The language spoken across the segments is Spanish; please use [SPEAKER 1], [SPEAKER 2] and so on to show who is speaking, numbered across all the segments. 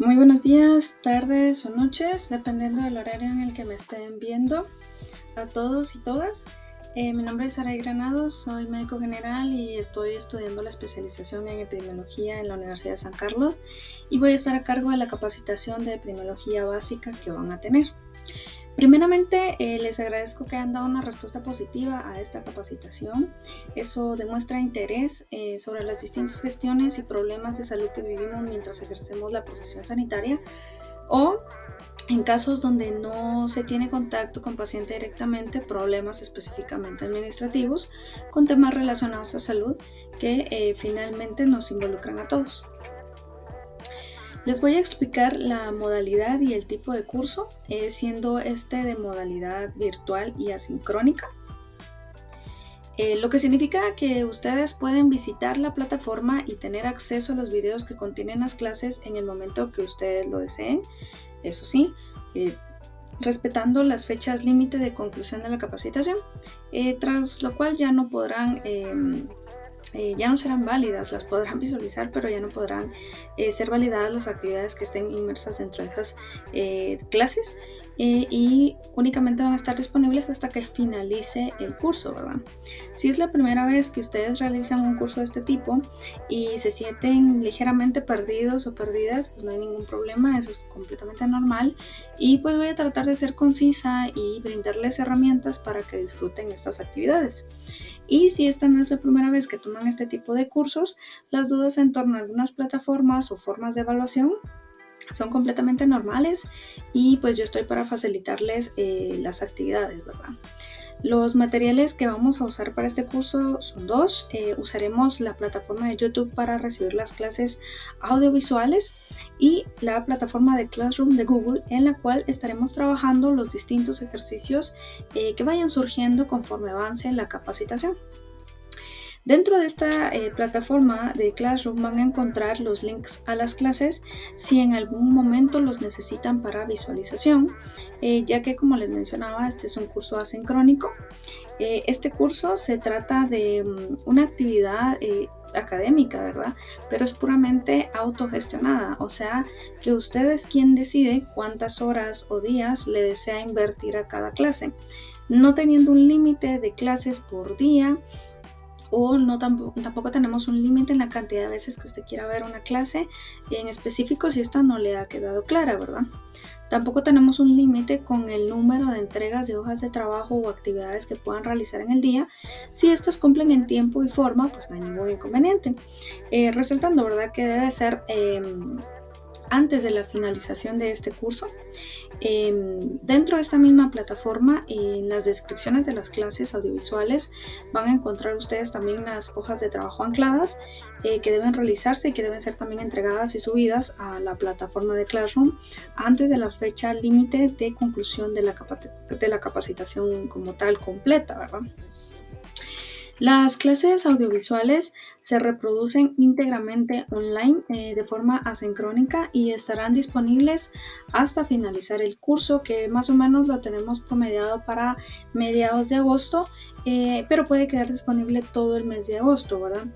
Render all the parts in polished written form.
[SPEAKER 1] Muy buenos días, tardes o noches, dependiendo del horario en el que me estén viendo, a todos y todas. Mi nombre es Saray Granados, soy médico general y estoy estudiando la especialización en epidemiología en la Universidad de San Carlos y voy a estar a cargo de la capacitación de epidemiología básica que van a tener. Primeramente, les agradezco que hayan dado una respuesta positiva a esta capacitación. Eso demuestra interés sobre las distintas gestiones y problemas de salud que vivimos mientras ejercemos la profesión sanitaria o en casos donde no se tiene contacto con paciente directamente, problemas específicamente administrativos con temas relacionados a salud que finalmente nos involucran a todos. Les voy a explicar la modalidad y el tipo de curso, siendo este de modalidad virtual y asincrónica. Lo que significa que ustedes pueden visitar la plataforma y tener acceso a los videos que contienen las clases en el momento que ustedes lo deseen. Eso sí, respetando las fechas límite de conclusión de la capacitación, tras lo cual ya no podrán ya no serán válidas, las podrán visualizar, pero ya no podrán ser validadas las actividades que estén inmersas dentro de esas clases y únicamente van a estar disponibles hasta que finalice el curso, ¿verdad? Si es la primera vez que ustedes realizan un curso de este tipo y se sienten ligeramente perdidos o perdidas, pues no hay ningún problema, eso es completamente normal y pues voy a tratar de ser concisa y brindarles herramientas para que disfruten estas actividades. Y si esta no es la primera vez que toman este tipo de cursos, las dudas en torno a algunas plataformas o formas de evaluación son completamente normales y pues yo estoy para facilitarles las actividades, ¿verdad? Los materiales que vamos a usar para este curso son dos. Usaremos la plataforma de YouTube para recibir las clases audiovisuales y la plataforma de Classroom de Google, en la cual estaremos trabajando los distintos ejercicios que vayan surgiendo conforme avance la capacitación. Dentro de esta plataforma de Classroom van a encontrar los links a las clases si en algún momento los necesitan para visualización, ya que como les mencionaba, este es un curso asincrónico. Este curso se trata de una actividad académica, ¿verdad? Pero es puramente autogestionada, o sea que usted es quien decide cuántas horas o días le desea invertir a cada clase, no teniendo un límite de clases por día o no, tampoco tenemos un límite en la cantidad de veces que usted quiera ver una clase en específico si esta no le ha quedado clara, ¿verdad? Tampoco tenemos un límite con el número de entregas de hojas de trabajo o actividades que puedan realizar en el día. Si estas cumplen en tiempo y forma, pues no hay ningún inconveniente. Resaltando, ¿verdad?, que debe ser antes de la finalización de este curso. Dentro de esta misma plataforma, en las descripciones de las clases audiovisuales van a encontrar ustedes también las hojas de trabajo ancladas que deben realizarse y que deben ser también entregadas y subidas a la plataforma de Classroom antes de la fecha límite de conclusión de la capacitación como tal completa, ¿verdad? Las clases audiovisuales se reproducen íntegramente online de forma asincrónica y estarán disponibles hasta finalizar el curso, que más o menos lo tenemos promediado para mediados de agosto, pero puede quedar disponible todo el mes de agosto, ¿verdad?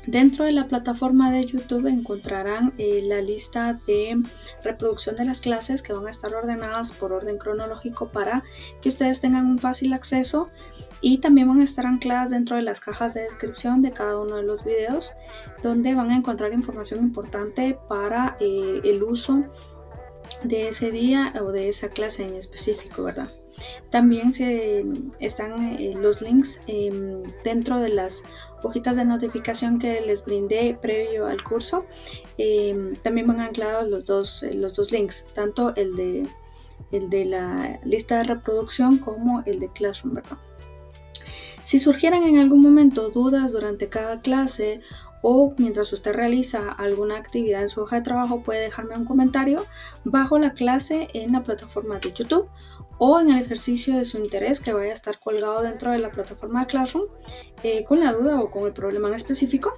[SPEAKER 1] Dentro de la plataforma de YouTube encontrarán la lista de reproducción de las clases que van a estar ordenadas por orden cronológico para que ustedes tengan un fácil acceso y también van a estar ancladas dentro de las cajas de descripción de cada uno de los videos, donde van a encontrar información importante para el uso de ese día o de esa clase en específico, ¿verdad? También están los links dentro de las hojitas de notificación que les brindé previo al curso. También van anclados los dos links, tanto el de la lista de reproducción como el de Classroom, ¿verdad? Si surgieran en algún momento dudas durante cada clase o mientras usted realiza alguna actividad en su hoja de trabajo, puede dejarme un comentario bajo la clase en la plataforma de YouTube o en el ejercicio de su interés que vaya a estar colgado dentro de la plataforma de Classroom con la duda o con el problema en específico.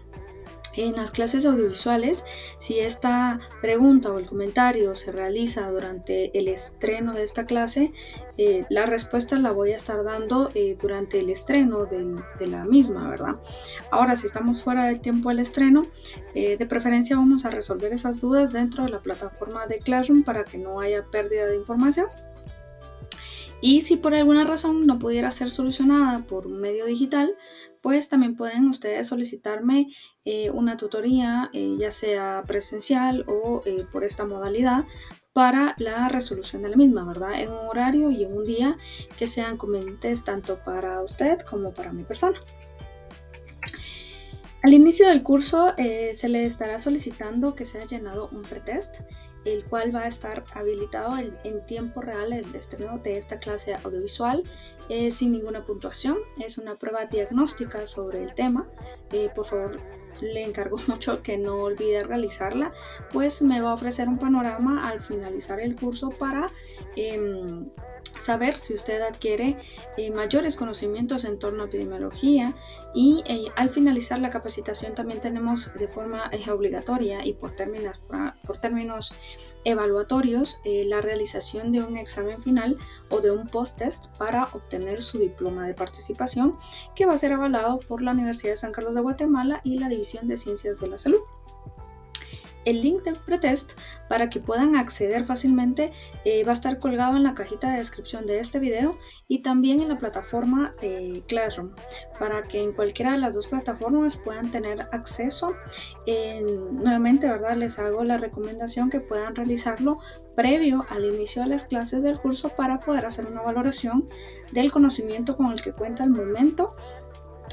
[SPEAKER 1] En las clases audiovisuales, si esta pregunta o el comentario se realiza durante el estreno de esta clase, la respuesta la voy a estar dando durante el estreno de la misma, ¿verdad? Ahora, si estamos fuera del tiempo del estreno, de preferencia vamos a resolver esas dudas dentro de la plataforma de Classroom para que no haya pérdida de información. Y si por alguna razón no pudiera ser solucionada por un medio digital, pues también pueden ustedes solicitarme una tutoría, ya sea presencial o por esta modalidad, para la resolución de la misma, ¿verdad? En un horario y en un día que sean convenientes tanto para usted como para mi persona. Al inicio del curso se le estará solicitando que sea llenado un pretest, el cual va a estar habilitado en tiempo real el estreno de esta clase audiovisual sin ninguna puntuación. Es una prueba diagnóstica sobre el tema. Por favor, le encargo mucho que no olvide realizarla, pues me va a ofrecer un panorama al finalizar el curso para saber si usted adquiere mayores conocimientos en torno a epidemiología, y al finalizar la capacitación también tenemos de forma obligatoria y por términos evaluatorios la realización de un examen final o de un post-test para obtener su diploma de participación, que va a ser avalado por la Universidad de San Carlos de Guatemala y la División de Ciencias de la Salud. El link del pretest para que puedan acceder fácilmente va a estar colgado en la cajita de descripción de este video y también en la plataforma de Classroom, para que en cualquiera de las dos plataformas puedan tener acceso. Nuevamente, ¿verdad? Les hago la recomendación que puedan realizarlo previo al inicio de las clases del curso para poder hacer una valoración del conocimiento con el que cuenta al momento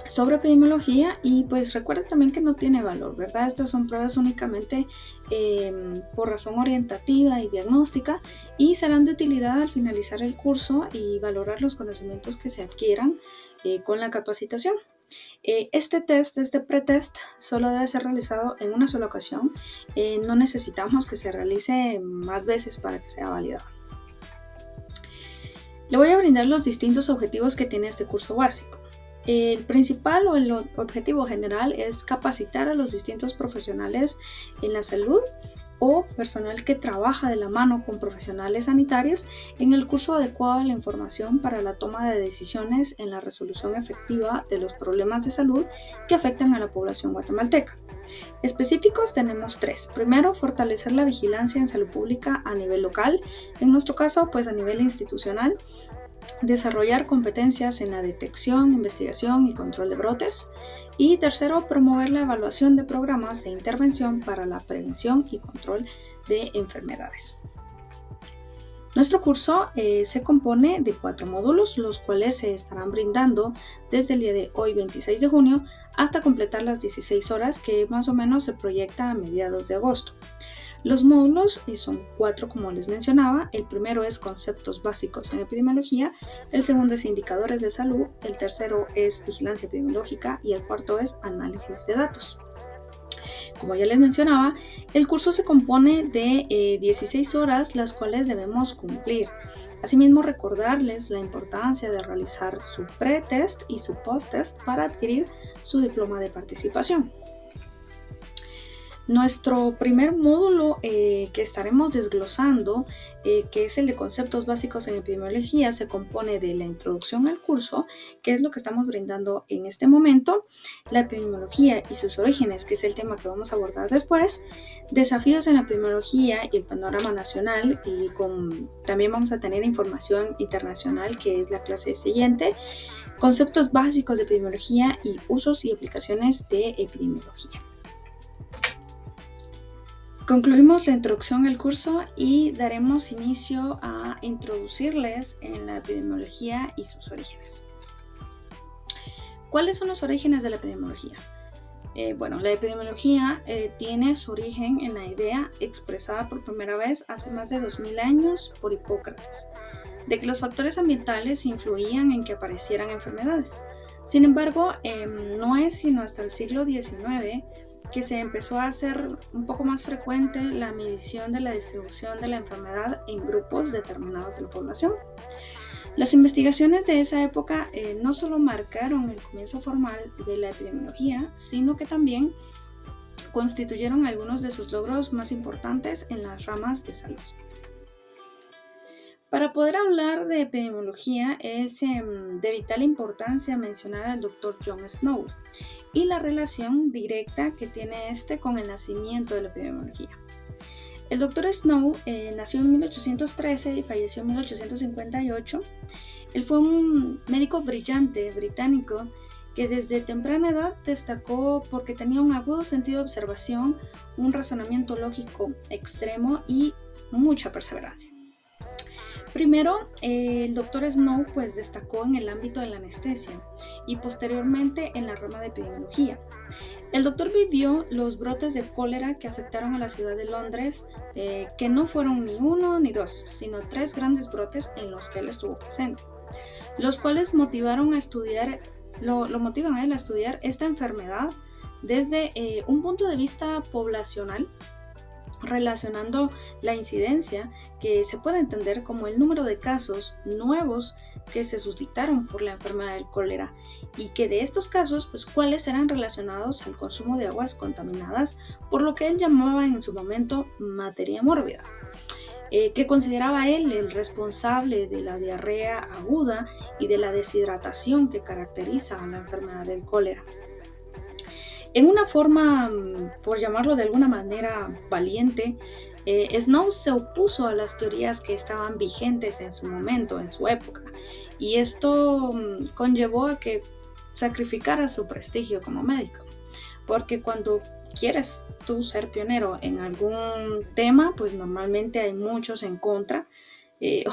[SPEAKER 1] sobre epidemiología. Y pues recuerda también que no tiene valor, ¿verdad? Estas son pruebas únicamente por razón orientativa y diagnóstica, y serán de utilidad al finalizar el curso y valorar los conocimientos que se adquieran con la capacitación. Este pretest solo debe ser realizado en una sola ocasión. No necesitamos que se realice más veces para que sea validado. Le voy a brindar los distintos objetivos que tiene este curso básico. El principal o el objetivo general es capacitar a los distintos profesionales en la salud o personal que trabaja de la mano con profesionales sanitarios en el curso adecuado a la información para la toma de decisiones en la resolución efectiva de los problemas de salud que afectan a la población guatemalteca. Específicos tenemos 3. Primero, fortalecer la vigilancia en salud pública a nivel local, en nuestro caso pues a nivel institucional. Desarrollar competencias en la detección, investigación y control de brotes. Y tercero, promover la evaluación de programas de intervención para la prevención y control de enfermedades. Nuestro curso se compone de 4 módulos, los cuales se estarán brindando desde el día de hoy, 26 de junio, hasta completar las 16 horas que más o menos se proyecta a mediados de agosto. Los módulos son 4, como les mencionaba. El primero es conceptos básicos en epidemiología, el segundo es indicadores de salud, el tercero es vigilancia epidemiológica y el cuarto es análisis de datos. Como ya les mencionaba, el curso se compone de 16 horas, las cuales debemos cumplir. Asimismo, recordarles la importancia de realizar su pretest y su posttest para adquirir su diploma de participación. Nuestro primer módulo que estaremos desglosando, que es el de conceptos básicos en epidemiología, se compone de la introducción al curso, que es lo que estamos brindando en este momento, la epidemiología y sus orígenes, que es el tema que vamos a abordar después, desafíos en la epidemiología y el panorama nacional, y también vamos a tener información internacional, que es la clase siguiente, conceptos básicos de epidemiología y usos y aplicaciones de epidemiología. Concluimos la introducción al curso y daremos inicio a introducirles en la epidemiología y sus orígenes. ¿Cuáles son los orígenes de la epidemiología? La epidemiología tiene su origen en la idea expresada por primera vez hace más de 2000 años por Hipócrates, de que los factores ambientales influían en que aparecieran enfermedades. Sin embargo, no es sino hasta el siglo XIX que se empezó a hacer un poco más frecuente la medición de la distribución de la enfermedad en grupos determinados de la población. Las investigaciones de esa época no solo marcaron el comienzo formal de la epidemiología, sino que también constituyeron algunos de sus logros más importantes en las ramas de salud. Para poder hablar de epidemiología es de vital importancia mencionar al Dr. John Snow y la relación directa que tiene este con el nacimiento de la epidemiología. El Dr. Snow nació en 1813 y falleció en 1858. Él fue un médico brillante británico que desde temprana edad destacó porque tenía un agudo sentido de observación, un razonamiento lógico extremo y mucha perseverancia. Primero, el Dr. Snow pues, destacó en el ámbito de la anestesia y posteriormente en la rama de epidemiología. El doctor vivió los brotes de cólera que afectaron a la ciudad de Londres, que no fueron ni uno ni dos, sino 3 grandes brotes en los que él estuvo presente, los cuales lo motivan a él a estudiar esta enfermedad desde un punto de vista poblacional, relacionando la incidencia que se puede entender como el número de casos nuevos que se suscitaron por la enfermedad del cólera y que de estos casos, pues cuáles eran relacionados al consumo de aguas contaminadas por lo que él llamaba en su momento materia mórbida, que consideraba él el responsable de la diarrea aguda y de la deshidratación que caracteriza a la enfermedad del cólera. En una forma, por llamarlo de alguna manera valiente, Snow se opuso a las teorías que estaban vigentes en su momento, en su época, y esto conllevó a que sacrificara su prestigio como médico, porque cuando quieres tú ser pionero en algún tema, pues normalmente hay muchos en contra,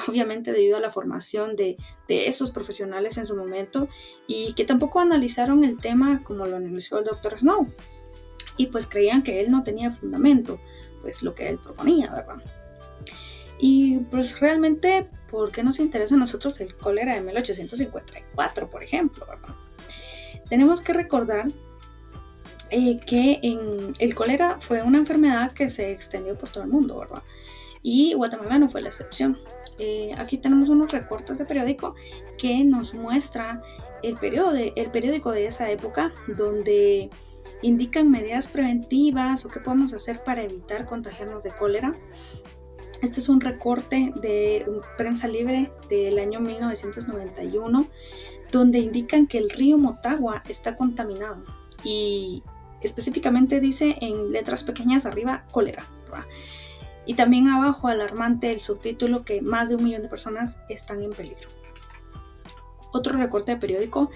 [SPEAKER 1] obviamente debido a la formación de esos profesionales en su momento y que tampoco analizaron el tema como lo analizó el Dr. Snow y pues creían que él no tenía fundamento, pues lo que él proponía, ¿verdad? Y pues realmente, ¿por qué nos interesa a nosotros el cólera de 1854, por ejemplo, ¿verdad? Tenemos que recordar que el cólera fue una enfermedad que se extendió por todo el mundo, ¿verdad? Y Guatemala no fue la excepción. Aquí tenemos unos recortes de periódico que nos muestra el periódico de esa época, donde indican medidas preventivas o qué podemos hacer para evitar contagiarnos de cólera. Este es un recorte de Prensa Libre del año 1991, donde indican que el río Motagua está contaminado y específicamente dice en letras pequeñas arriba cólera, ¿verdad? Y también abajo, alarmante, el subtítulo que más de 1 millón de personas están en peligro. Otro recorte de periódico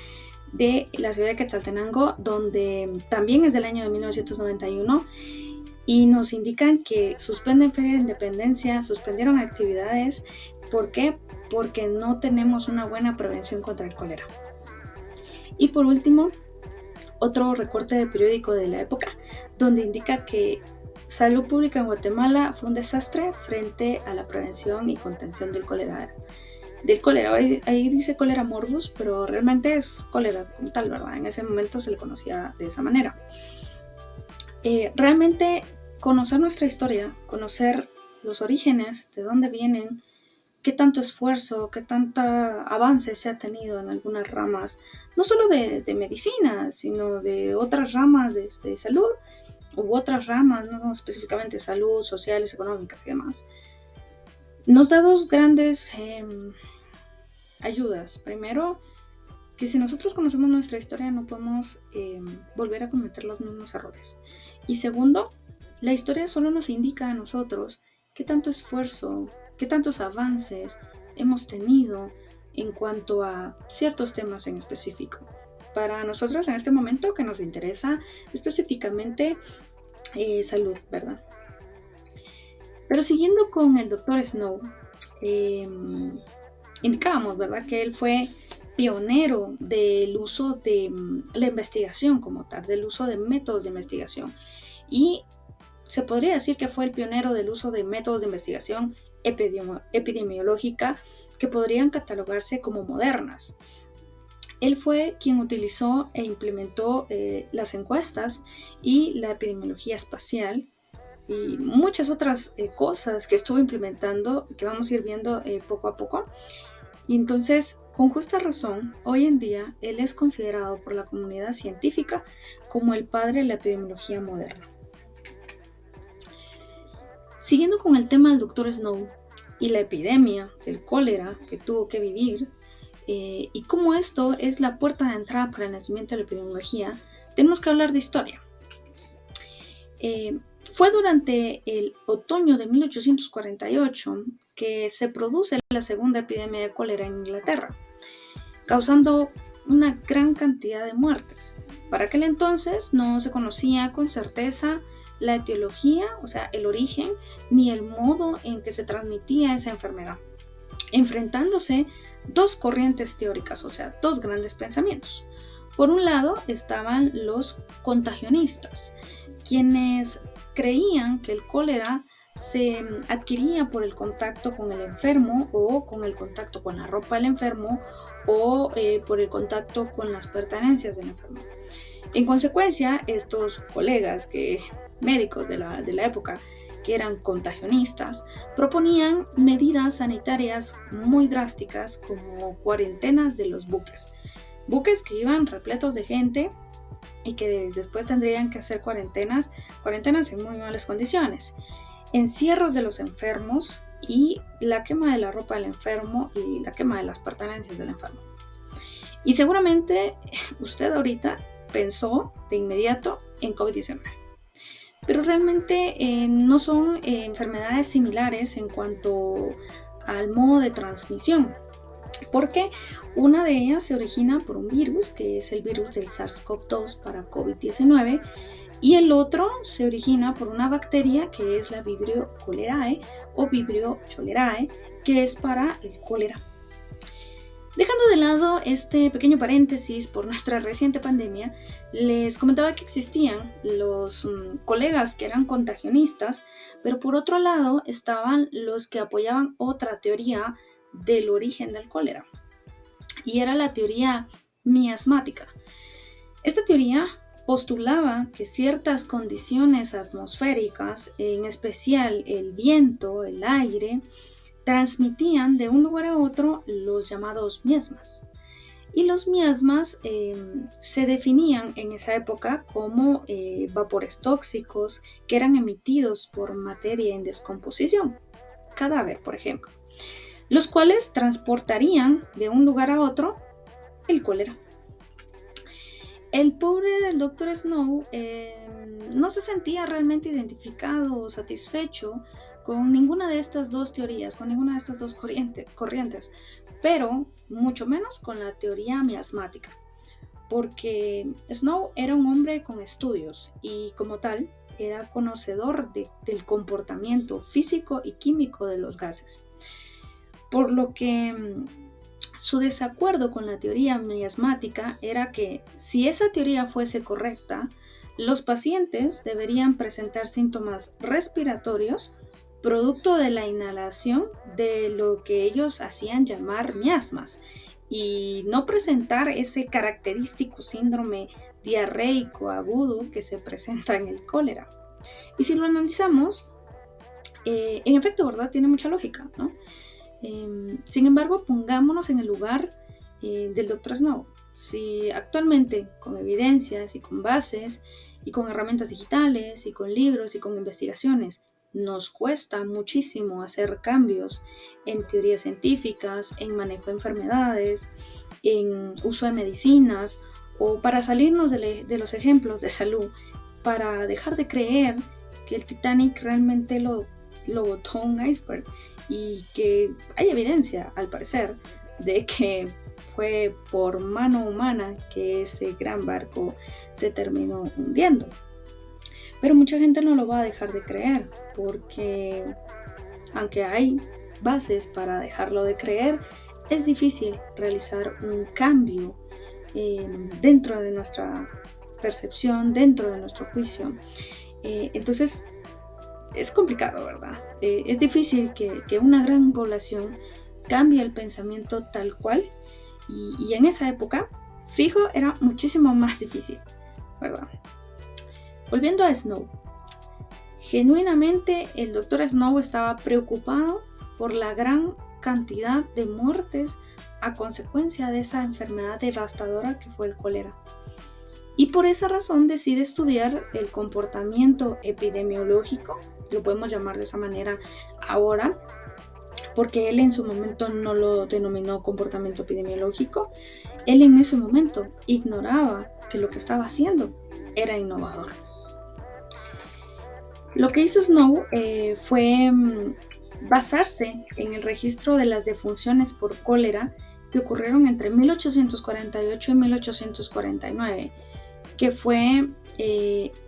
[SPEAKER 1] de la ciudad de Quetzaltenango, donde también es del año de 1991, y nos indican que suspenden Feria de Independencia, suspendieron actividades. ¿Por qué? Porque no tenemos una buena prevención contra el cólera. Y por último, otro recorte de periódico de la época, donde indica que Salud Pública en Guatemala fue un desastre frente a la prevención y contención del cólera. Ahí dice cólera morbus, pero realmente es cólera como tal, ¿verdad? En ese momento se le conocía de esa manera. Realmente conocer nuestra historia, conocer los orígenes, de dónde vienen, qué tanto esfuerzo, qué tanta avance se ha tenido en algunas ramas, no solo de medicina, sino de otras ramas de salud, u otras ramas, no específicamente salud, sociales, económicas y demás, nos da 2 grandes ayudas. Primero, que si nosotros conocemos nuestra historia no podemos volver a cometer los mismos errores. Y segundo, la historia solo nos indica a nosotros qué tanto esfuerzo, qué tantos avances hemos tenido en cuanto a ciertos temas en específico. Para nosotros en este momento que nos interesa específicamente salud, ¿verdad? Pero siguiendo con el Dr. Snow, indicábamos, ¿verdad?, que él fue pionero del uso de la investigación como tal, del uso de métodos de investigación. Y se podría decir que fue el pionero del uso de métodos de investigación epidemiológica que podrían catalogarse como modernas. Él fue quien utilizó e implementó las encuestas y la epidemiología espacial y muchas otras cosas que estuvo implementando que vamos a ir viendo poco a poco. Y entonces, con justa razón, hoy en día él es considerado por la comunidad científica como el padre de la epidemiología moderna. Siguiendo con el tema del Dr. Snow y la epidemia del cólera que tuvo que vivir, y cómo esto es la puerta de entrada para el nacimiento de la epidemiología, tenemos que hablar de historia. Fue durante el otoño de 1848 que se produce la segunda epidemia de cólera en Inglaterra, causando una gran cantidad de muertes. Para aquel entonces no se conocía con certeza la etiología, o sea, el origen, ni el modo en que se transmitía esa enfermedad, enfrentándose dos corrientes teóricas, o sea, dos grandes pensamientos. Por un lado estaban los contagionistas, quienes creían que el cólera se adquiría por el contacto con el enfermo o con el contacto con la ropa del enfermo o por el contacto con las pertenencias del enfermo. En consecuencia, estos colegas médicos de la época, que eran contagionistas, proponían medidas sanitarias muy drásticas como cuarentenas de los buques que iban repletos de gente y que después tendrían que hacer cuarentenas en muy malas condiciones, encierros de los enfermos y la quema de la ropa del enfermo y la quema de las pertenencias del enfermo. Y seguramente usted ahorita pensó de inmediato en COVID-19, pero realmente no son enfermedades similares en cuanto al modo de transmisión, porque una de ellas se origina por un virus, que es el virus del SARS-CoV-2 para COVID-19, y el otro se origina por una bacteria que es la Vibrio cholerae o Vibrio cholerae, que es para el cólera. Dejando de lado este pequeño paréntesis por nuestra reciente pandemia, les comentaba que existían los colegas que eran contagionistas, pero por otro lado estaban los que apoyaban otra teoría del origen del cólera, y era la teoría miasmática. Esta teoría postulaba que ciertas condiciones atmosféricas, en especial el viento, el aire, transmitían de un lugar a otro los llamados miasmas. Y los miasmas se definían en esa época como vapores tóxicos que eran emitidos por materia en descomposición, cadáver por ejemplo, los cuales transportarían de un lugar a otro el cólera. El pobre del Dr. Snow no se sentía realmente identificado o satisfecho con ninguna de estas dos teorías, con ninguna de estas dos corrientes, pero mucho menos con la teoría miasmática, porque Snow era un hombre con estudios y como tal era conocedor del comportamiento físico y químico de los gases, por lo que su desacuerdo con la teoría miasmática era que si esa teoría fuese correcta, los pacientes deberían presentar síntomas respiratorios producto de la inhalación de lo que ellos hacían llamar miasmas y no presentar ese característico síndrome diarreico agudo que se presenta en el cólera. Y si lo analizamos, en efecto, ¿verdad? Tiene mucha lógica, ¿no? Sin embargo, pongámonos en el lugar del Dr. Snow. Si actualmente, con evidencias y con bases y con herramientas digitales y con libros y con investigaciones, nos cuesta muchísimo hacer cambios en teorías científicas, en manejo de enfermedades, en uso de medicinas, o para salirnos de los ejemplos de salud, para dejar de creer que el Titanic realmente lo botó un iceberg y que hay evidencia, al parecer, de que fue por mano humana que ese gran barco se terminó hundiendo. Pero mucha gente no lo va a dejar de creer, porque aunque hay bases para dejarlo de creer, es difícil realizar un cambio dentro de nuestra percepción, dentro de nuestro juicio. Entonces, es complicado, ¿verdad? Es difícil que una gran población cambie el pensamiento tal cual, y en esa época, fijo, era muchísimo más difícil, ¿verdad? Volviendo a Snow, genuinamente el Dr. Snow estaba preocupado por la gran cantidad de muertes a consecuencia de esa enfermedad devastadora que fue el cólera. Y por esa razón decide estudiar el comportamiento epidemiológico lo podemos llamar de esa manera ahora, porque él en su momento no lo denominó comportamiento epidemiológico. Él en ese momento ignoraba que lo que estaba haciendo era innovador. Lo que hizo Snow fue basarse en el registro de las defunciones por cólera que ocurrieron entre 1848 y 1849, que fue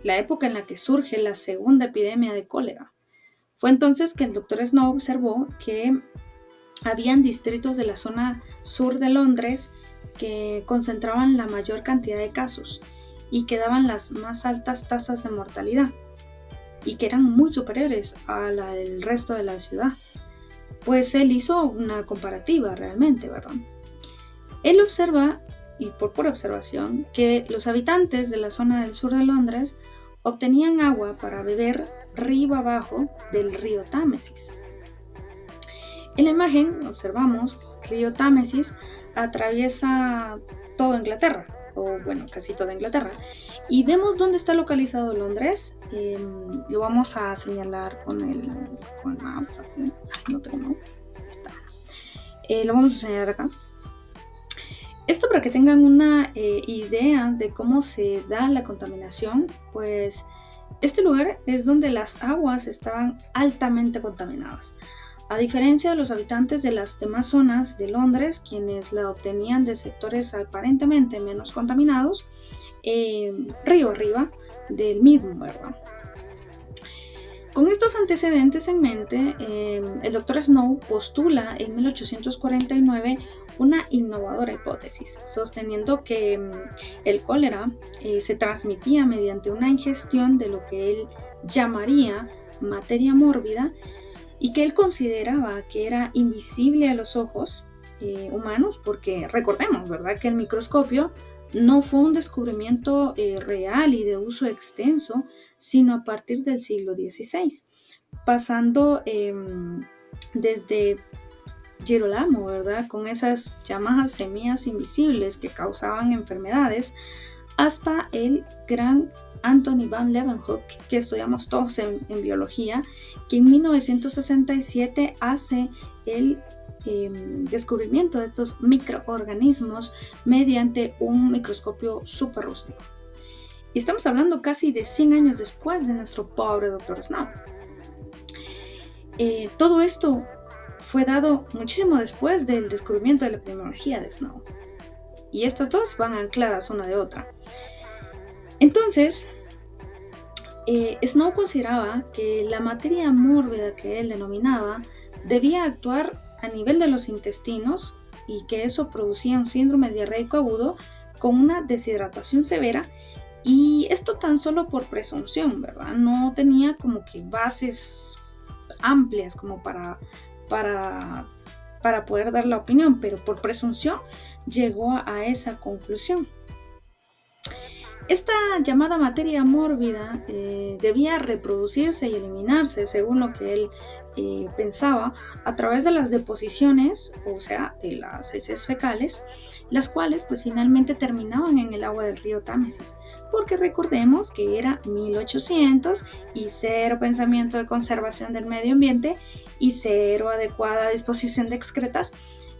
[SPEAKER 1] la época en la que surge la segunda epidemia de cólera. Fue entonces que el Dr. Snow observó que habían distritos de la zona sur de Londres que concentraban la mayor cantidad de casos y que daban las más altas tasas de mortalidad y que eran muy superiores a la del resto de la ciudad. Pues él hizo una comparativa realmente, ¿verdad? Él observa, y por pura observación, que los habitantes de la zona del sur de Londres obtenían agua para beber río abajo del río Támesis. En la imagen observamos que el río Támesis atraviesa toda Inglaterra, o bueno, casi toda Inglaterra, y vemos dónde está localizado Londres. Lo vamos a señalar con el mouse. Aquí. No tengo mouse. Está. Lo vamos a señalar acá. Esto para que tengan una idea de cómo se da la contaminación, pues este lugar es donde las aguas estaban altamente contaminadas. A diferencia de los habitantes de las demás zonas de Londres, quienes la obtenían de sectores aparentemente menos contaminados, río arriba del mismo, ¿verdad? Con estos antecedentes en mente, el Dr. Snow postula en 1849 una innovadora hipótesis, sosteniendo que el cólera se transmitía mediante una ingestión de lo que él llamaría materia mórbida, y que él consideraba que era invisible a los ojos humanos, porque recordemos, ¿verdad?, que el microscopio no fue un descubrimiento real y de uso extenso, sino a partir del siglo XVI, pasando desde Girolamo, ¿verdad?, con esas llamadas semillas invisibles que causaban enfermedades, hasta el gran Anthony van Leeuwenhoek, que estudiamos todos en biología, que en 1967 hace el descubrimiento de estos microorganismos mediante un microscopio súper rústico. Y estamos hablando casi de 100 años después de nuestro pobre Dr. Snow. Todo esto fue dado muchísimo después del descubrimiento de la epidemiología de Snow. Y estas dos van ancladas una de otra. Entonces, Snow consideraba que la materia mórbida que él denominaba debía actuar a nivel de los intestinos y que eso producía un síndrome diarreico agudo con una deshidratación severa, y esto tan solo por presunción, ¿verdad? No tenía como que bases amplias como para poder dar la opinión, pero por presunción llegó a esa conclusión. Esta llamada materia mórbida debía reproducirse y eliminarse, según lo que él pensaba, a través de las deposiciones, o sea, de las heces fecales, las cuales pues finalmente terminaban en el agua del río Támesis, porque recordemos que era 1800 y cero pensamiento de conservación del medio ambiente y cero adecuada disposición de excretas,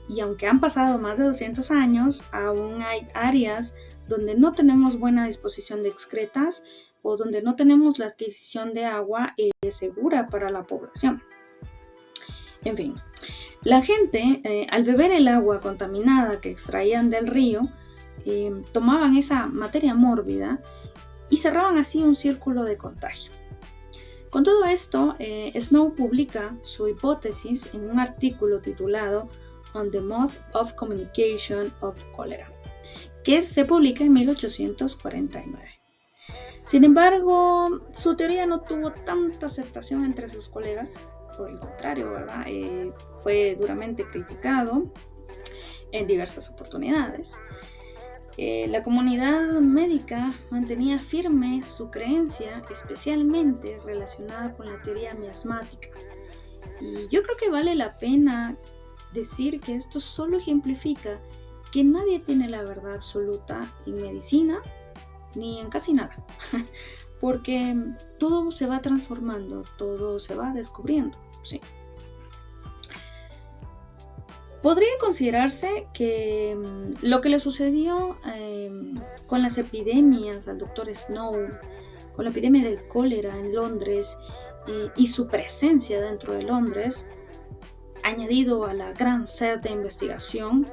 [SPEAKER 1] y aunque han pasado más de 200 años, aún hay áreas donde no tenemos buena disposición de excretas o donde no tenemos la adquisición de agua segura para la población. En fin, la gente al beber el agua contaminada que extraían del río, tomaban esa materia mórbida y cerraban así un círculo de contagio. Con todo esto, Snow publica su hipótesis en un artículo titulado On the Mode of Communication of Cholera, que se publica en 1849. Sin embargo, su teoría no tuvo tanta aceptación entre sus colegas, por el contrario, ¿verdad? Fue duramente criticado en diversas oportunidades. La comunidad médica mantenía firme su creencia, especialmente relacionada con la teoría miasmática. Y yo creo que vale la pena decir que esto solo ejemplifica que nadie tiene la verdad absoluta en medicina ni en casi nada, porque todo se va transformando, todo se va descubriendo, ¿sí? Podría considerarse que lo que le sucedió con las epidemias al doctor Snow, con la epidemia del cólera en Londres y su presencia dentro de Londres, añadido a la gran sed de investigación,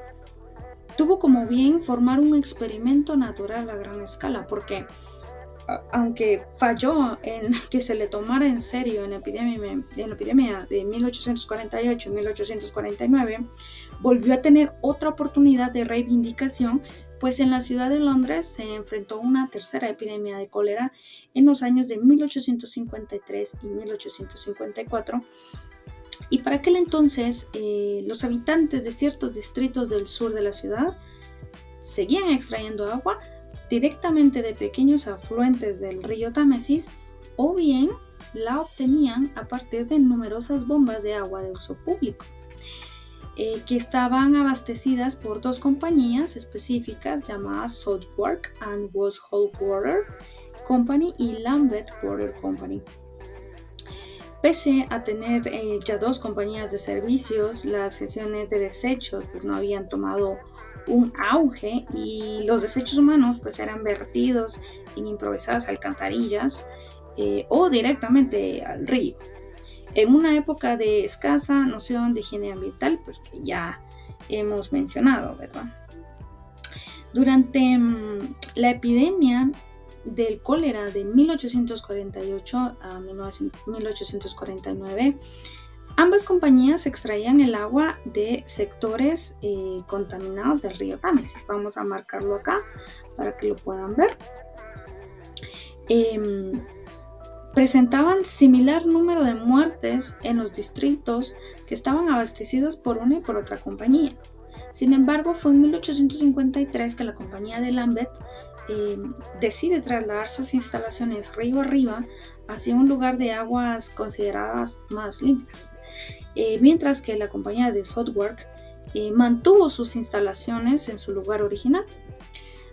[SPEAKER 1] tuvo como bien formar un experimento natural a gran escala, porque aunque falló en que se le tomara en serio en la epidemia de 1848 y 1849, volvió a tener otra oportunidad de reivindicación, pues en la ciudad de Londres se enfrentó a una tercera epidemia de cólera en los años de 1853 y 1854, y para aquel entonces los habitantes de ciertos distritos del sur de la ciudad seguían extrayendo agua directamente de pequeños afluentes del río Támesis, o bien la obtenían a partir de numerosas bombas de agua de uso público, que estaban abastecidas por dos compañías específicas llamadas Southwark and Vauxhall Water Company y Lambeth Water Company. Pese a tener ya dos compañías de servicios, las gestiones de desechos pues, no habían tomado un auge y los desechos humanos pues eran vertidos en improvisadas alcantarillas o directamente al río. En una época de escasa noción de higiene ambiental, pues que ya hemos mencionado, ¿verdad? Durante la epidemia del cólera de 1848 a 1849, ambas compañías extraían el agua de sectores contaminados del río Támesis. Vamos a marcarlo acá para que lo puedan ver. Presentaban similar número de muertes en los distritos que estaban abastecidos por una y por otra compañía. Sin embargo, fue en 1853 que la compañía de Lambeth decide trasladar sus instalaciones río arriba hacia un lugar de aguas consideradas más limpias, mientras que la compañía de Southwark mantuvo sus instalaciones en su lugar original.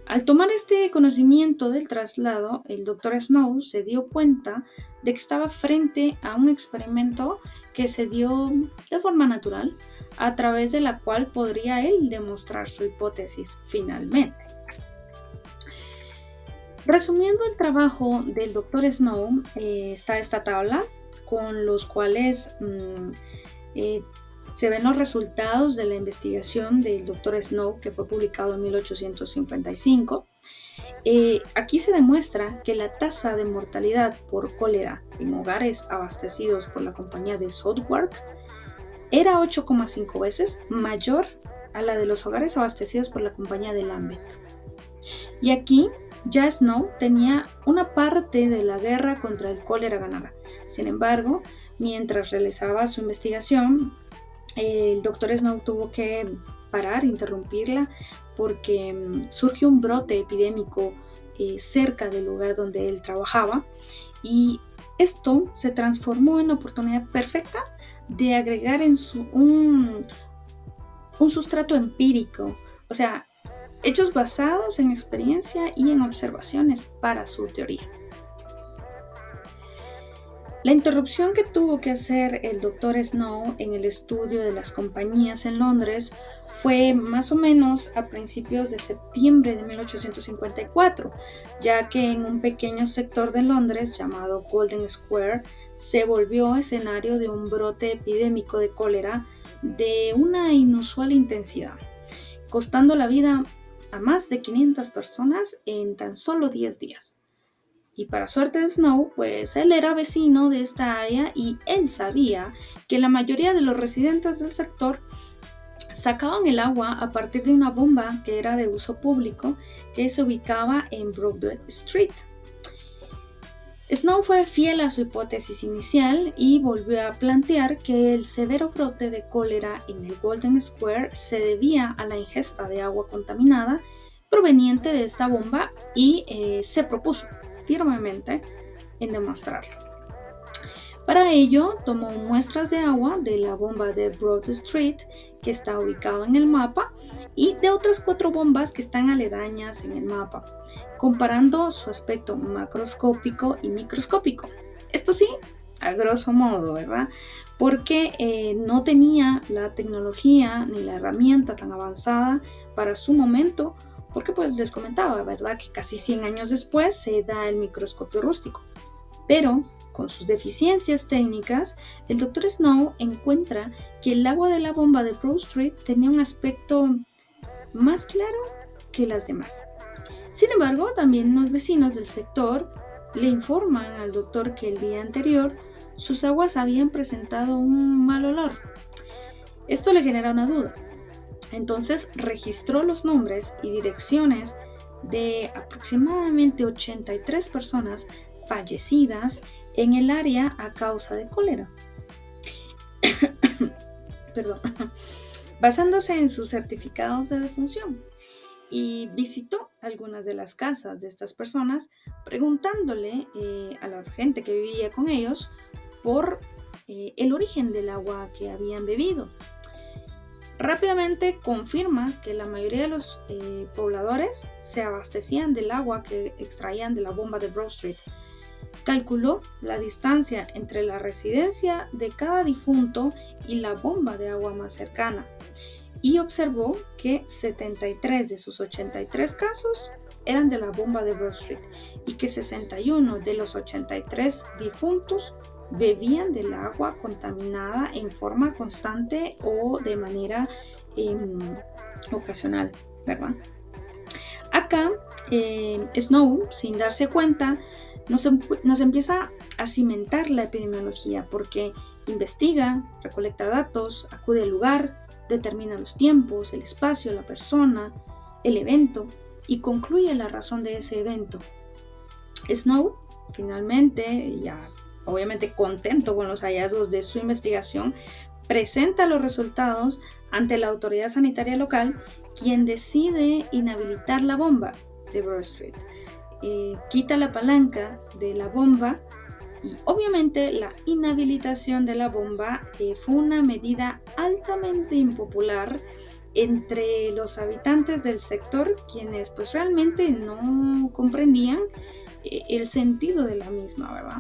[SPEAKER 1] Al tomar este conocimiento del traslado, el Dr. Snow se dio cuenta de que estaba frente a un experimento que se dio de forma natural, a través de la cual podría él demostrar su hipótesis finalmente. Resumiendo el trabajo del Dr. Snow, está esta tabla con los cuales se ven los resultados de la investigación del Dr. Snow, que fue publicado en 1855. Aquí se demuestra que la tasa de mortalidad por cólera en hogares abastecidos por la compañía de Southwark era 8,5 veces mayor a la de los hogares abastecidos por la compañía de Lambeth. Y aquí ya Snow tenía una parte de la guerra contra el cólera ganada. Sin embargo, mientras realizaba su investigación, el Dr. Snow tuvo que parar, interrumpirla, porque surgió un brote epidémico cerca del lugar donde él trabajaba, y esto se transformó en la oportunidad perfecta de agregar un sustrato empírico, o sea, hechos basados en experiencia y en observaciones para su teoría. La interrupción que tuvo que hacer el Dr. Snow en el estudio de las compañías en Londres fue más o menos a principios de septiembre de 1854, ya que en un pequeño sector de Londres llamado Golden Square se volvió escenario de un brote epidémico de cólera de una inusual intensidad, costando la vida a más de 500 personas en tan solo 10 días. Y para suerte de Snow, pues él era vecino de esta área y él sabía que la mayoría de los residentes del sector sacaban el agua a partir de una bomba que era de uso público que se ubicaba en Broadway Street. Snow fue fiel a su hipótesis inicial y volvió a plantear que el severo brote de cólera en el Golden Square se debía a la ingesta de agua contaminada proveniente de esta bomba y se propuso firmemente en demostrarlo. Para ello, tomó muestras de agua de la bomba de Broad Street, que está ubicado en el mapa, y de otras 4 bombas que están aledañas en el mapa. comparando su aspecto macroscópico y microscópico. Esto sí, a grosso modo, ¿verdad? Porque no tenía la tecnología ni la herramienta tan avanzada para su momento, porque pues les comentaba, ¿verdad? Que casi 100 años después se da el microscopio rústico. Pero, con sus deficiencias técnicas, el Dr. Snow encuentra que el agua de la bomba de Broad Street tenía un aspecto más claro que las demás. Sin embargo, también los vecinos del sector le informan al doctor que el día anterior sus aguas habían presentado un mal olor. Esto le genera una duda. Entonces registró los nombres y direcciones de aproximadamente 83 personas fallecidas en el área a causa de cólera. Perdón. Basándose en sus certificados de defunción. Y visitó algunas de las casas de estas personas preguntándole a la gente que vivía con ellos por el origen del agua que habían bebido. Rápidamente confirma que la mayoría de los pobladores se abastecían del agua que extraían de la bomba de Broad Street. Calculó la distancia entre la residencia de cada difunto y la bomba de agua más cercana y observó que 73 de sus 83 casos eran de la bomba de Broad Street y que 61 de los 83 difuntos bebían del agua contaminada en forma constante o de manera ocasional, ¿verdad? Acá, Snow, sin darse cuenta, nos empieza a cimentar la epidemiología porque investiga, recolecta datos, acude al lugar, determina los tiempos, el espacio, la persona, el evento y concluye la razón de ese evento. Snow, finalmente, ya obviamente contento con los hallazgos de su investigación, presenta los resultados ante la autoridad sanitaria local, quien decide inhabilitar la bomba de Broad Street. Quita la palanca de la bomba y obviamente la inhabilitación de la bomba fue una medida altamente impopular entre los habitantes del sector, quienes pues realmente no comprendían el sentido de la misma, ¿verdad?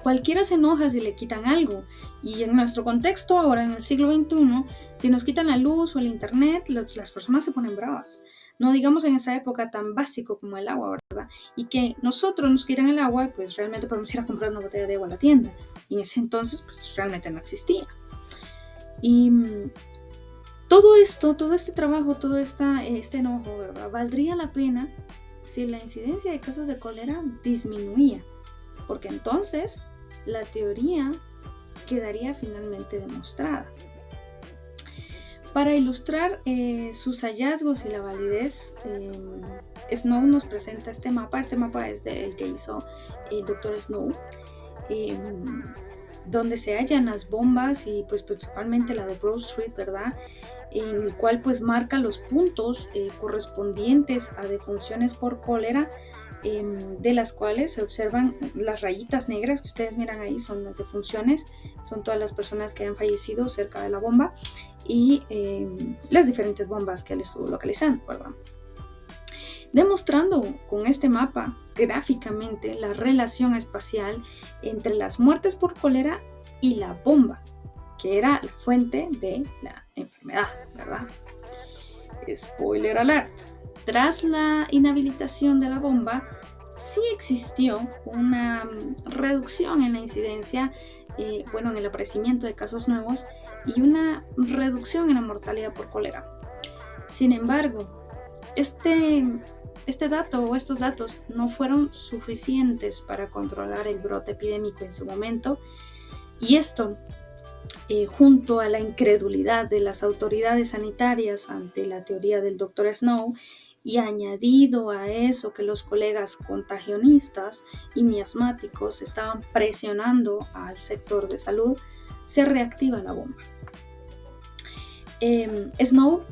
[SPEAKER 1] Cualquiera se enoja si le quitan algo, y en nuestro contexto ahora, en el siglo XXI, si nos quitan la luz o el internet, las personas se ponen bravas. No digamos en esa época tan básico como el agua, ¿verdad? Y que nosotros nos quitan el agua, pues realmente podemos ir a comprar una botella de agua a la tienda. Y en ese entonces, pues realmente no existía. Y todo esto, todo este trabajo, todo este enojo, ¿verdad? Valdría la pena si la incidencia de casos de cólera disminuía, porque entonces la teoría quedaría finalmente demostrada. Para ilustrar sus hallazgos y la validez, Snow nos presenta este mapa. Este mapa es el que hizo el Dr. Snow, donde se hallan las bombas y pues principalmente la de Broad Street, ¿verdad? En el cual pues marca los puntos correspondientes a defunciones por cólera, de las cuales se observan las rayitas negras que ustedes miran ahí, son las defunciones, son todas las personas que han fallecido cerca de la bomba y las diferentes bombas que les estuvo localizando, ¿verdad? Demostrando con este mapa gráficamente la relación espacial entre las muertes por cólera y la bomba, que era la fuente de la enfermedad, ¿verdad? Spoiler alert. Tras la inhabilitación de la bomba, sí existió una reducción en la incidencia, en el aparecimiento de casos nuevos y una reducción en la mortalidad por cólera. Sin embargo, este dato o estos datos no fueron suficientes para controlar el brote epidémico en su momento, y esto, junto a la incredulidad de las autoridades sanitarias ante la teoría del Dr. Snow, y añadido a eso que los colegas contagionistas y miasmáticos estaban presionando al sector de salud, se reactiva la bomba. Snow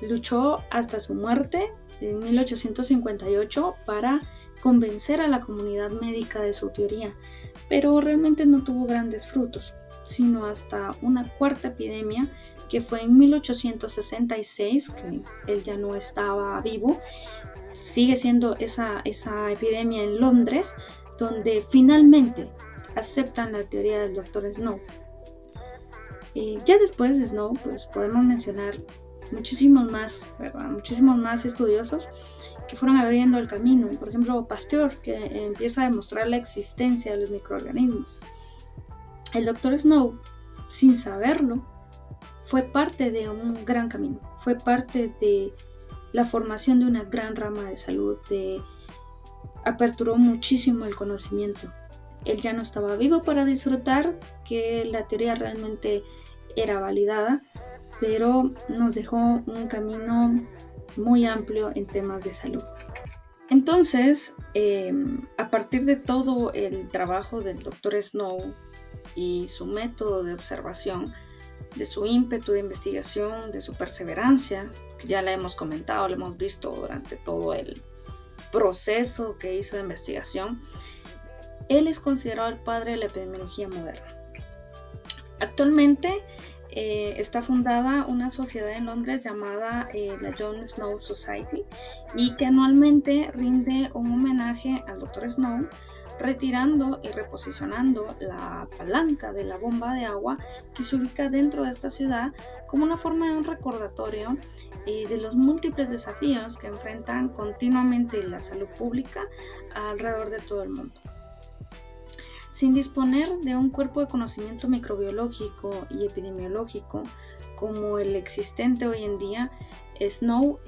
[SPEAKER 1] luchó hasta su muerte en 1858 para convencer a la comunidad médica de su teoría, pero realmente no tuvo grandes frutos, sino hasta una cuarta epidemia que fue en 1866, que él ya no estaba vivo, sigue siendo esa epidemia en Londres, donde finalmente aceptan la teoría del Dr. Snow. Ya después de Snow, pues podemos mencionar muchísimos más, ¿verdad? Muchísimos más estudiosos que fueron abriendo el camino. Por ejemplo, Pasteur, que empieza a demostrar la existencia de los microorganismos. El Dr. Snow, sin saberlo, fue parte de un gran camino, fue parte de la formación de una gran rama de salud, aperturó muchísimo el conocimiento. Él ya no estaba vivo para disfrutar que la teoría realmente era validada, pero nos dejó un camino muy amplio en temas de salud. Entonces, a partir de todo el trabajo del Dr. Snow y su método de observación, de su ímpetu de investigación, de su perseverancia, que ya la hemos comentado, la hemos visto durante todo el proceso que hizo de investigación, él es considerado el padre de la epidemiología moderna. Actualmente está fundada una sociedad en Londres llamada la John Snow Society, y que anualmente rinde un homenaje al Dr. Snow, retirando y reposicionando la palanca de la bomba de agua que se ubica dentro de esta ciudad como una forma de un recordatorio de los múltiples desafíos que enfrentan continuamente la salud pública alrededor de todo el mundo. Sin disponer de un cuerpo de conocimiento microbiológico y epidemiológico como el existente hoy en día, Snow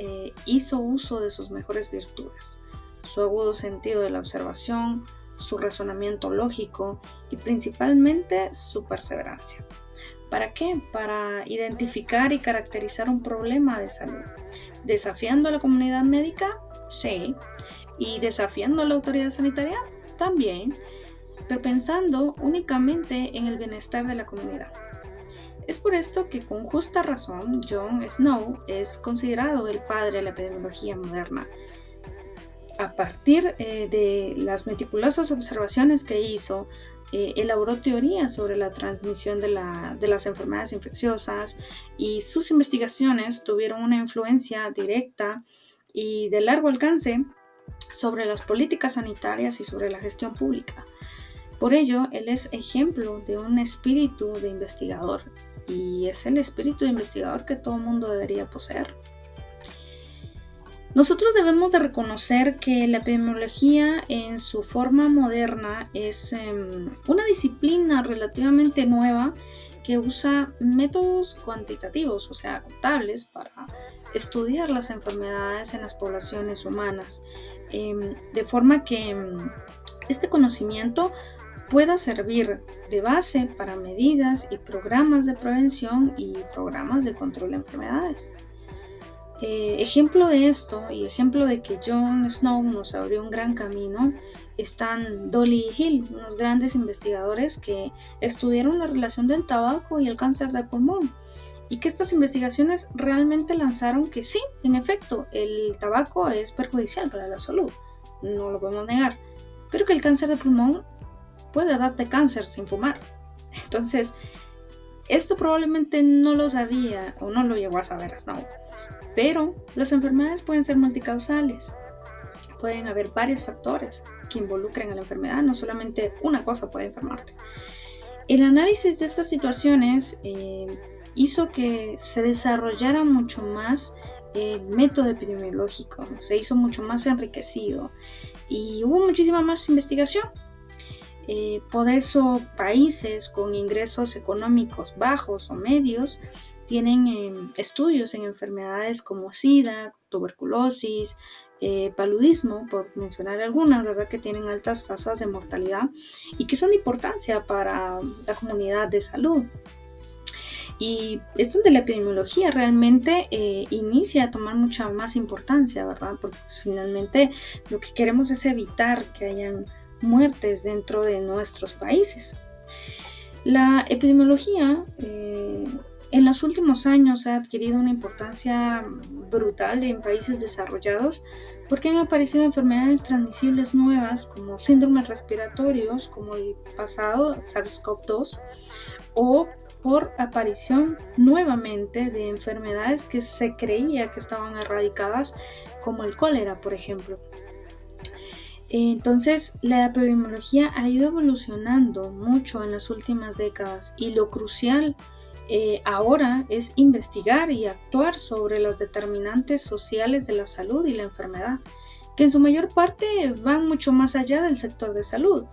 [SPEAKER 1] hizo uso de sus mejores virtudes: su agudo sentido de la observación, su razonamiento lógico y principalmente su perseverancia. ¿Para qué? Para identificar y caracterizar un problema de salud, desafiando a la comunidad médica, sí, y desafiando a la autoridad sanitaria, también, pero pensando únicamente en el bienestar de la comunidad. Es por esto que con justa razón John Snow es considerado el padre de la epidemiología moderna. A partir de las meticulosas observaciones que hizo, elaboró teorías sobre la transmisión de las enfermedades infecciosas, y sus investigaciones tuvieron una influencia directa y de largo alcance sobre las políticas sanitarias y sobre la gestión pública. Por ello, él es ejemplo de un espíritu de investigador, y es el espíritu de investigador que todo mundo debería poseer. Nosotros debemos de reconocer que la epidemiología en su forma moderna es una disciplina relativamente nueva que usa métodos cuantitativos, o sea, contables, para estudiar las enfermedades en las poblaciones humanas, de forma que este conocimiento pueda servir de base para medidas y programas de prevención y programas de control de enfermedades. Ejemplo de esto y ejemplo de que John Snow nos abrió un gran camino están Dolly y Hill, unos grandes investigadores que estudiaron la relación del tabaco y el cáncer de pulmón, y que estas investigaciones realmente lanzaron que sí, en efecto, el tabaco es perjudicial para la salud, no lo podemos negar, pero que el cáncer de pulmón puede darte cáncer sin fumar. Entonces, esto probablemente no lo sabía o no lo llegó a saber Snow. Pero las enfermedades pueden ser multicausales. Pueden haber varios factores que involucren a la enfermedad, no solamente una cosa puede enfermarte. El análisis de estas situaciones hizo que se desarrollara mucho más el método epidemiológico, se hizo mucho más enriquecido y hubo muchísima más investigación. Por eso países con ingresos económicos bajos o medios tienen estudios en enfermedades como SIDA, tuberculosis, paludismo, por mencionar algunas, ¿verdad?, que tienen altas tasas de mortalidad y que son de importancia para la comunidad de salud. Y es donde la epidemiología realmente inicia a tomar mucha más importancia, ¿verdad? Porque pues, finalmente lo que queremos es evitar que hayan muertes dentro de nuestros países. La epidemiología en los últimos años ha adquirido una importancia brutal en países desarrollados porque han aparecido enfermedades transmisibles nuevas como síndromes respiratorios como el pasado SARS-CoV-2, o por aparición nuevamente de enfermedades que se creía que estaban erradicadas como el cólera, por ejemplo. Entonces, la epidemiología ha ido evolucionando mucho en las últimas décadas y lo crucial ahora es investigar y actuar sobre los determinantes sociales de la salud y la enfermedad, que en su mayor parte van mucho más allá del sector de salud.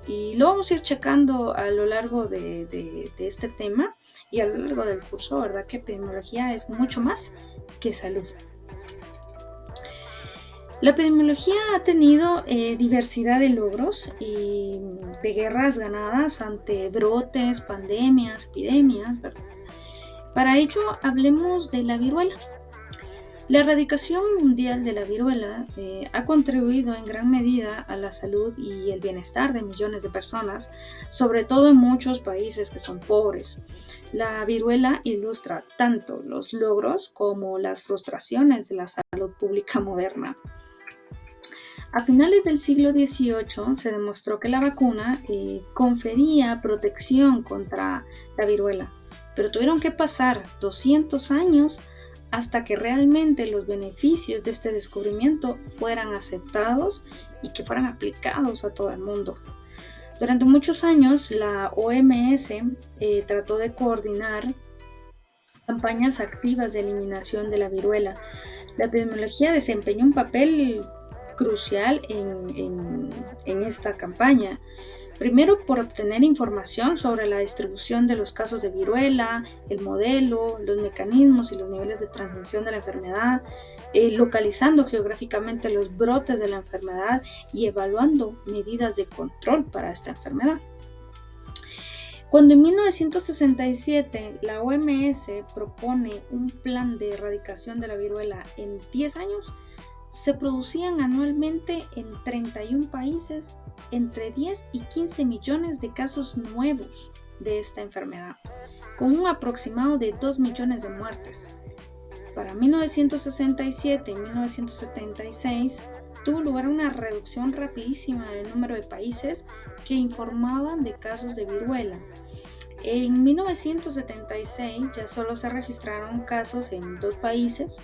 [SPEAKER 1] Y lo vamos a ir checando a lo largo de este tema y a lo largo del curso, ¿verdad? Que epidemiología es mucho más que salud. La epidemiología ha tenido diversidad de logros y de guerras ganadas ante brotes, pandemias, epidemias, ¿verdad? Para ello, hablemos de la viruela. La erradicación mundial de la viruela ha contribuido en gran medida a la salud y el bienestar de millones de personas, sobre todo en muchos países que son pobres. La viruela ilustra tanto los logros como las frustraciones de la salud pública moderna. A finales del siglo XVIII se demostró que la vacuna confería protección contra la viruela, pero tuvieron que pasar 200 años hasta que realmente los beneficios de este descubrimiento fueran aceptados y que fueran aplicados a todo el mundo. Durante muchos años, la OMS trató de coordinar campañas activas de eliminación de la viruela. La epidemiología desempeñó un papel crucial en esta campaña. Primero, por obtener información sobre la distribución de los casos de viruela, el modelo, los mecanismos y los niveles de transmisión de la enfermedad, localizando geográficamente los brotes de la enfermedad y evaluando medidas de control para esta enfermedad. Cuando en 1967 la OMS propone un plan de erradicación de la viruela en 10 años, se producían anualmente en 31 países entre 10 y 15 millones de casos nuevos de esta enfermedad, con un aproximado de 2 millones de muertes. Para 1967 y 1976 tuvo lugar una reducción rapidísima del número de países que informaban de casos de viruela. En 1976 ya solo se registraron casos en 2 países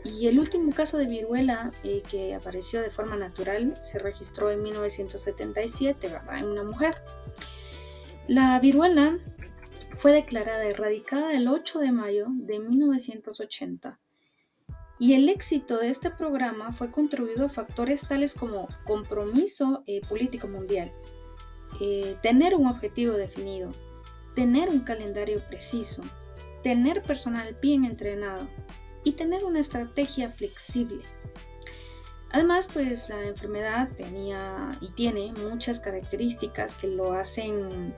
[SPEAKER 1] y el último caso de viruela que apareció de forma natural se registró en 1977, ¿verdad? En una mujer. La viruela fue declarada erradicada el 8 de mayo de 1980 y el éxito de este programa fue contribuido a factores tales como compromiso político mundial, tener un objetivo definido, tener un calendario preciso, tener personal bien entrenado y tener una estrategia flexible. Además, pues la enfermedad tenía y tiene muchas características que lo hacen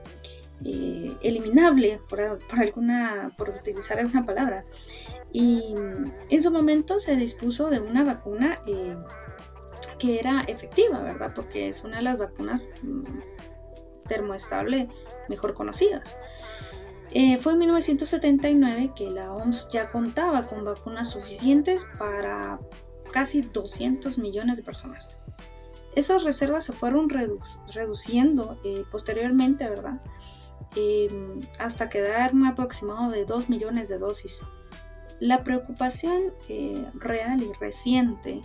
[SPEAKER 1] eliminable, por utilizar alguna palabra. Y en su momento se dispuso de una vacuna que era efectiva, ¿verdad? Porque es una de las vacunas termoestable mejor conocidas. Fue en 1979 que la OMS ya contaba con vacunas suficientes para casi 200 millones de personas. Esas reservas se fueron reduciendo posteriormente, ¿verdad? Hasta quedar un aproximado de 2 millones de dosis. La preocupación real y reciente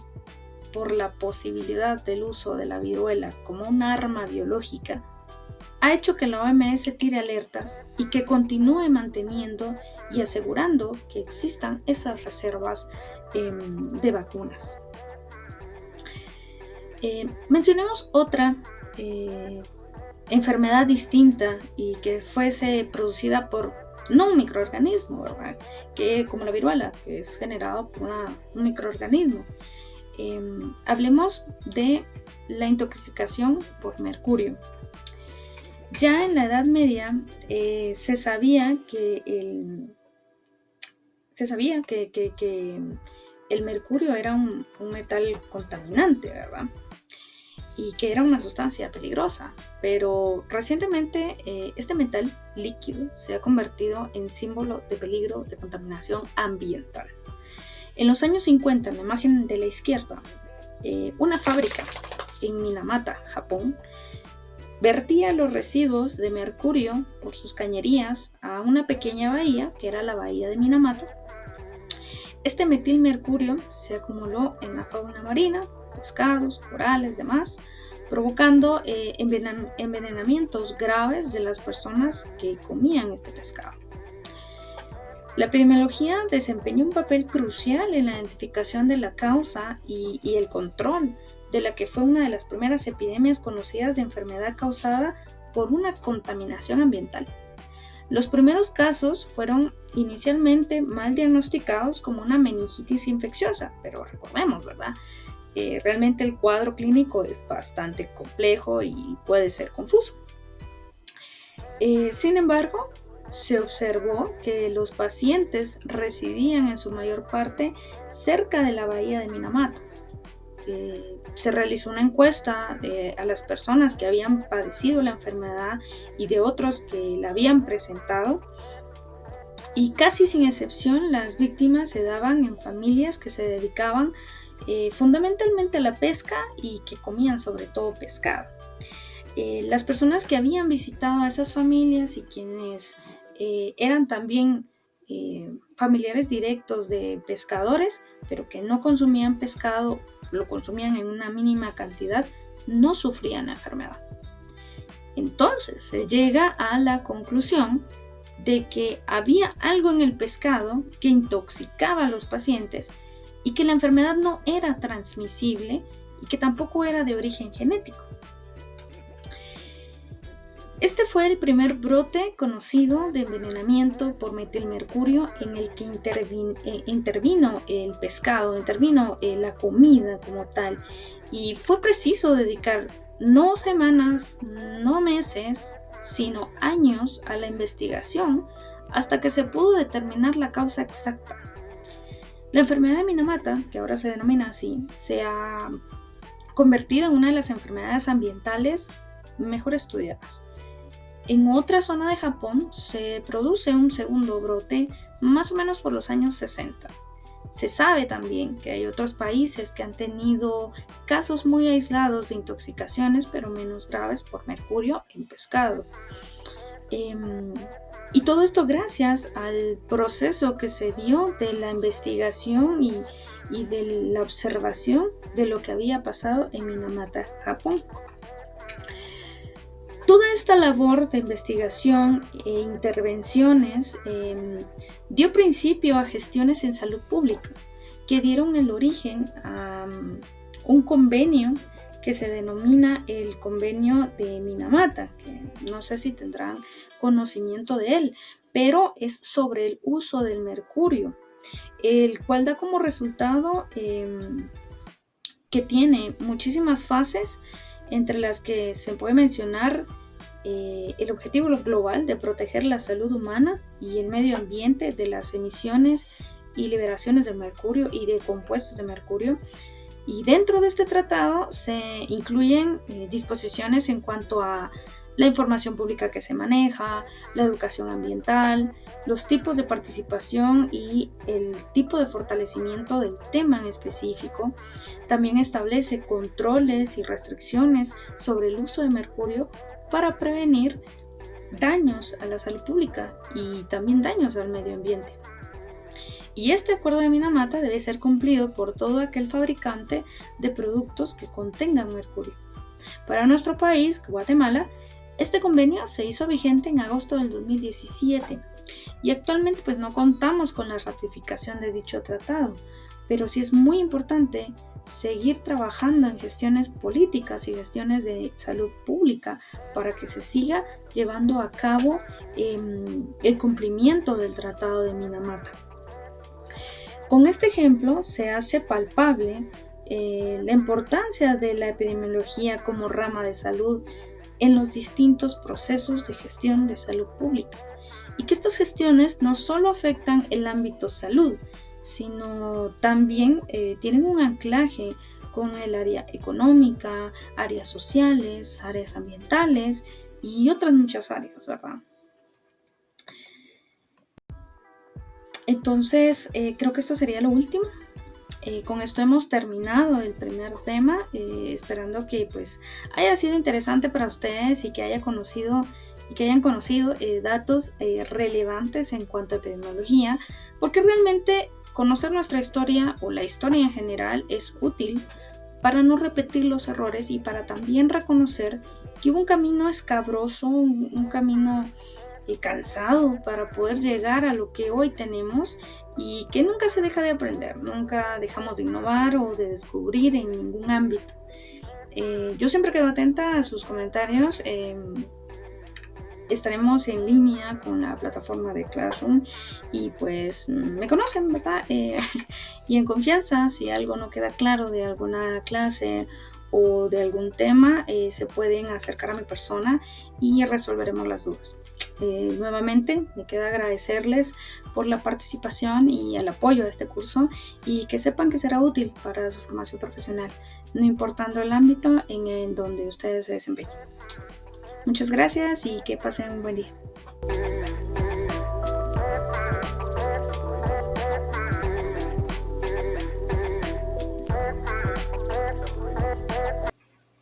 [SPEAKER 1] por la posibilidad del uso de la viruela como un arma biológica ha hecho que la OMS tire alertas y que continúe manteniendo y asegurando que existan esas reservas de vacunas. Mencionemos otra enfermedad distinta y que fuese producida por no un microorganismo, ¿verdad? Que como la viruela, que es generado por un microorganismo. Hablemos de la intoxicación por mercurio. Ya en la Edad Media se sabía que el mercurio era un metal contaminante, ¿verdad? Y que era una sustancia peligrosa, pero recientemente este metal líquido se ha convertido en símbolo de peligro de contaminación ambiental. En los años 50, en la imagen de la izquierda, una fábrica en Minamata, Japón, vertía los residuos de mercurio por sus cañerías a una pequeña bahía, que era la bahía de Minamata. Este metilmercurio se acumuló en la fauna marina, pescados, corales, demás, provocando envenenamientos graves de las personas que comían este pescado. La epidemiología desempeñó un papel crucial en la identificación de la causa y el control de la que fue una de las primeras epidemias conocidas de enfermedad causada por una contaminación ambiental. Los primeros casos fueron inicialmente mal diagnosticados como una meningitis infecciosa, pero recordemos, ¿verdad? Realmente el cuadro clínico es bastante complejo y puede ser confuso. Sin embargo, se observó que los pacientes residían en su mayor parte cerca de la bahía de Minamata. Se realizó una encuesta a las personas que habían padecido la enfermedad y de otros que la habían presentado, y casi sin excepción las víctimas se daban en familias que se dedicaban fundamentalmente a la pesca y que comían sobre todo pescado. Las personas que habían visitado a esas familias y quienes eran también familiares directos de pescadores, pero que no consumían pescado, lo consumían en una mínima cantidad, no sufrían la enfermedad. Entonces se llega a la conclusión de que había algo en el pescado que intoxicaba a los pacientes y que la enfermedad no era transmisible y que tampoco era de origen genético. Este fue el primer brote conocido de envenenamiento por metilmercurio en el que intervino el pescado, intervino la comida como tal, y fue preciso dedicar no semanas, no meses, sino años a la investigación hasta que se pudo determinar la causa exacta. La enfermedad de Minamata, que ahora se denomina así, se ha convertido en una de las enfermedades ambientales mejor estudiadas. En otra zona de Japón se produce un segundo brote más o menos por los años 60. Se sabe también que hay otros países que han tenido casos muy aislados de intoxicaciones, pero menos graves por mercurio en pescado. Y todo esto gracias al proceso que se dio de la investigación y de la observación de lo que había pasado en Minamata, Japón. Toda esta labor de investigación e intervenciones dio principio a gestiones en salud pública que dieron el origen a un convenio que se denomina el Convenio de Minamata, que no sé si tendrán conocimiento de él, pero es sobre el uso del mercurio, el cual da como resultado que tiene muchísimas fases, entre las que se puede mencionar el objetivo global de proteger la salud humana y el medio ambiente de las emisiones y liberaciones de mercurio y de compuestos de mercurio. Y dentro de este tratado se incluyen disposiciones en cuanto a la información pública que se maneja, la educación ambiental, los tipos de participación y el tipo de fortalecimiento del tema en específico. También establece controles y restricciones sobre el uso de mercurio para prevenir daños a la salud pública y también daños al medio ambiente. Y este acuerdo de Minamata debe ser cumplido por todo aquel fabricante de productos que contengan mercurio. Para nuestro país, Guatemala, este convenio se hizo vigente en agosto del 2017 y actualmente pues no contamos con la ratificación de dicho tratado, pero sí es muy importante seguir trabajando en gestiones políticas y gestiones de salud pública para que se siga llevando a cabo el cumplimiento del Tratado de Minamata. Con este ejemplo se hace palpable la importancia de la epidemiología como rama de salud en los distintos procesos de gestión de salud pública y que estas gestiones no solo afectan el ámbito salud, sino también tienen un anclaje con el área económica, áreas sociales, áreas ambientales y otras muchas áreas, ¿verdad? Entonces, creo que esto sería lo último. Con esto hemos terminado el primer tema, esperando que pues haya sido interesante para ustedes y que hayan conocido datos relevantes en cuanto a epidemiología, porque realmente conocer nuestra historia o la historia en general es útil para no repetir los errores y para también reconocer que hubo un camino escabroso, un camino cansado para poder llegar a lo que hoy tenemos y que nunca se deja de aprender, nunca dejamos de innovar o de descubrir en ningún ámbito. Yo siempre quedo atenta a sus comentarios. Estaremos en línea con la plataforma de Classroom y pues me conocen, ¿verdad? Y en confianza, si algo no queda claro de alguna clase o de algún tema, se pueden acercar a mi persona y resolveremos las dudas. Nuevamente me queda agradecerles por la participación y el apoyo a este curso y que sepan que será útil para su formación profesional, no importando el ámbito en donde ustedes se desempeñen. Muchas gracias y que pasen un buen día.